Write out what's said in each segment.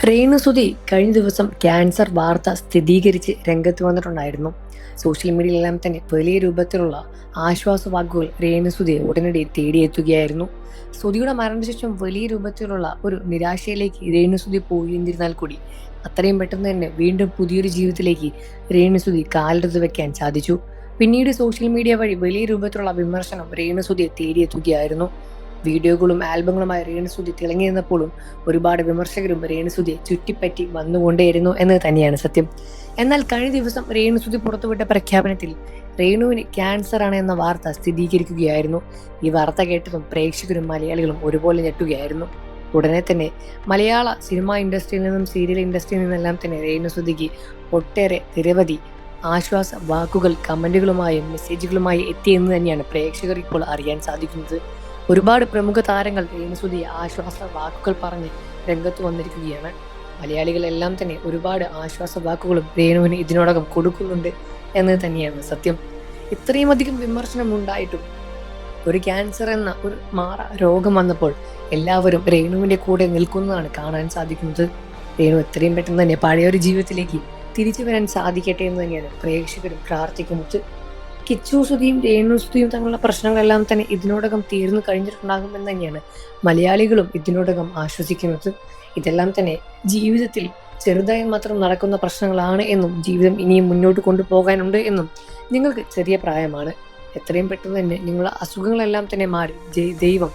രേണുസുതി കഴിഞ്ഞ ദിവസം ക്യാൻസർ വാർത്ത സ്ഥിരീകരിച്ച് രംഗത്ത് വന്നിട്ടുണ്ടായിരുന്നു. സോഷ്യൽ മീഡിയയിലെല്ലാം തന്നെ വലിയ രൂപത്തിലുള്ള ആശ്വാസവാക്കുകൾ രേണുസുതിയെ ഉടനടി തേടിയെത്തുകയായിരുന്നു. സുതിയുടെ മരണശേഷം വലിയ രൂപത്തിലുള്ള ഒരു നിരാശയിലേക്ക് രേണുസുതി പോയിരുന്നിരുന്നാൽ കൂടി അത്രയും പെട്ടെന്ന് തന്നെ വീണ്ടും പുതിയൊരു ജീവിതത്തിലേക്ക് രേണുസുതി കാലെടുത്ത് വെക്കാൻ സാധിച്ചു. പിന്നീട് സോഷ്യൽ മീഡിയ വഴി വലിയ രൂപത്തിലുള്ള വിമർശനം രേണുസുതിയെ തേടിയെത്തുകയായിരുന്നു. വീഡിയോകളും ആൽബങ്ങളുമായി രേണുസുതി തിളങ്ങി നിന്നപ്പോഴും ഒരുപാട് വിമർശകരും രേണുസുതിയെ ചുറ്റിപ്പറ്റി വന്നുകൊണ്ടേയിരുന്നു എന്ന് തന്നെയാണ് സത്യം. എന്നാൽ കഴിഞ്ഞ ദിവസം രേണുസുതി പുറത്തുവിട്ട പ്രഖ്യാപനത്തിൽ രേണുവിന് ക്യാൻസർ ആണ് എന്ന വാർത്ത സ്ഥിരീകരിക്കുകയായിരുന്നു. ഈ വാർത്ത കേട്ടതും പ്രേക്ഷകരും മലയാളികളും ഒരുപോലെ ഞെട്ടുകയായിരുന്നു. ഉടനെ തന്നെ മലയാള സിനിമാ ഇൻഡസ്ട്രിയിൽ നിന്നും സീരിയൽ ഇൻഡസ്ട്രിയിൽ നിന്നെല്ലാം തന്നെ രേണുസുതിക്ക് ഒട്ടേറെ നിരവധി ആശ്വാസ വാക്കുകൾ കമന്റുകളുമായും മെസ്സേജുകളുമായി എത്തിയെന്ന് തന്നെയാണ് പ്രേക്ഷകർ ഇപ്പോൾ അറിയാൻ സാധിക്കുന്നത്. ഒരുപാട് പ്രമുഖ താരങ്ങൾ രേണുസുതിയെ ആശ്വാസ വാക്കുകൾ പറഞ്ഞ് രംഗത്ത് വന്നിരിക്കുകയാണ്. മലയാളികളെല്ലാം തന്നെ ഒരുപാട് ആശ്വാസ വാക്കുകളും രേണുവിന് ഇതിനോടകം കൊടുക്കുന്നുണ്ട് എന്ന് തന്നെയാണ് സത്യം. ഇത്രയും അധികം വിമർശനം ഉണ്ടായിട്ടും ഒരു ക്യാൻസർ എന്ന ഒരു രോഗം വന്നപ്പോൾ എല്ലാവരും രേണുവിന്റെ കൂടെ നിൽക്കുന്നതാണ് കാണാൻ സാധിക്കുന്നത്. രേണു എത്രയും പെട്ടെന്ന് തന്നെ പഴയൊരു ജീവിതത്തിലേക്ക് തിരിച്ചു വരാൻ സാധിക്കട്ടെ എന്ന് തന്നെയാണ് പ്രേക്ഷകരും പ്രാർത്ഥിക്കുന്നത്. കിച്ചുസുതിയും രേണുസുതിയും തങ്ങളുടെ പ്രശ്നങ്ങളെല്ലാം തന്നെ ഇതിനോടകം തീർന്നു കഴിഞ്ഞിട്ടുണ്ടാകുമെന്ന് തന്നെയാണ് മലയാളികളും ഇതിനോടകം ആശ്വസിക്കുന്നത്. ഇതെല്ലാം തന്നെ ജീവിതത്തിൽ ചെറുതായി മാത്രം നടക്കുന്ന പ്രശ്നങ്ങളാണ് എന്നും ജീവിതം ഇനിയും മുന്നോട്ട് കൊണ്ടുപോകാനുണ്ട് എന്നും നിങ്ങൾക്ക് ചെറിയ പ്രായമാണ്, എത്രയും പെട്ടെന്ന് തന്നെ നിങ്ങളുടെ അസുഖങ്ങളെല്ലാം തന്നെ മാറി ദൈവം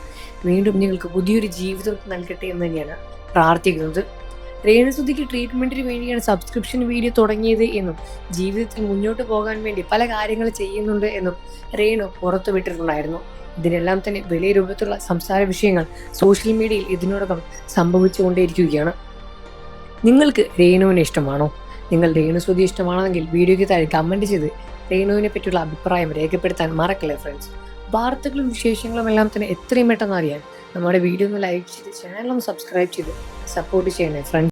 വീണ്ടും നിങ്ങൾക്ക് പുതിയൊരു ജീവിതം നൽകട്ടെ എന്ന് തന്നെയാണ് പ്രാർത്ഥിക്കുന്നത്. രേണുസുതിക്ക് ട്രീറ്റ്മെന്റിന് വേണ്ടിയാണ് സബ്സ്ക്രിപ്ഷൻ വീഡിയോ തുടങ്ങിയത് എന്നും ജീവിതത്തിൽ മുന്നോട്ട് പോകാൻ വേണ്ടി പല കാര്യങ്ങൾ ചെയ്യുന്നുണ്ട് എന്നും രേണു പുറത്തുവിട്ടിട്ടുണ്ടായിരുന്നു. ഇതിനെല്ലാം തന്നെ വലിയ രൂപത്തിലുള്ള സംസാര വിഷയങ്ങൾ സോഷ്യൽ മീഡിയയിൽ ഇതിനോടകം സംഭവിച്ചുകൊണ്ടേയിരിക്കുകയാണ്. നിങ്ങൾക്ക് രേണുവിനെ ഇഷ്ടമാണോ? നിങ്ങൾ രേണുസുതി ഇഷ്ടമാണെങ്കിൽ വീഡിയോയ്ക്ക് താഴെ കമന്റ് ചെയ്ത് രേണുവിനെ പറ്റിയുള്ള അഭിപ്രായം രേഖപ്പെടുത്താൻ മറക്കല്ലേ ഫ്രണ്ട്സ്. വാർത്തകളും വിശേഷങ്ങളും എല്ലാം തന്നെ എത്രയും പെട്ടെന്ന് അറിയാൻ നമ്മുടെ വീഡിയോ ഒന്ന് ലൈക്ക് ചെയ്ത് ചാനൽ ഒന്ന് സബ്സ്ക്രൈബ് ചെയ്ത് സപ്പോർട്ട് ചെയ്യണേ ഫ്രണ്ട്സ്.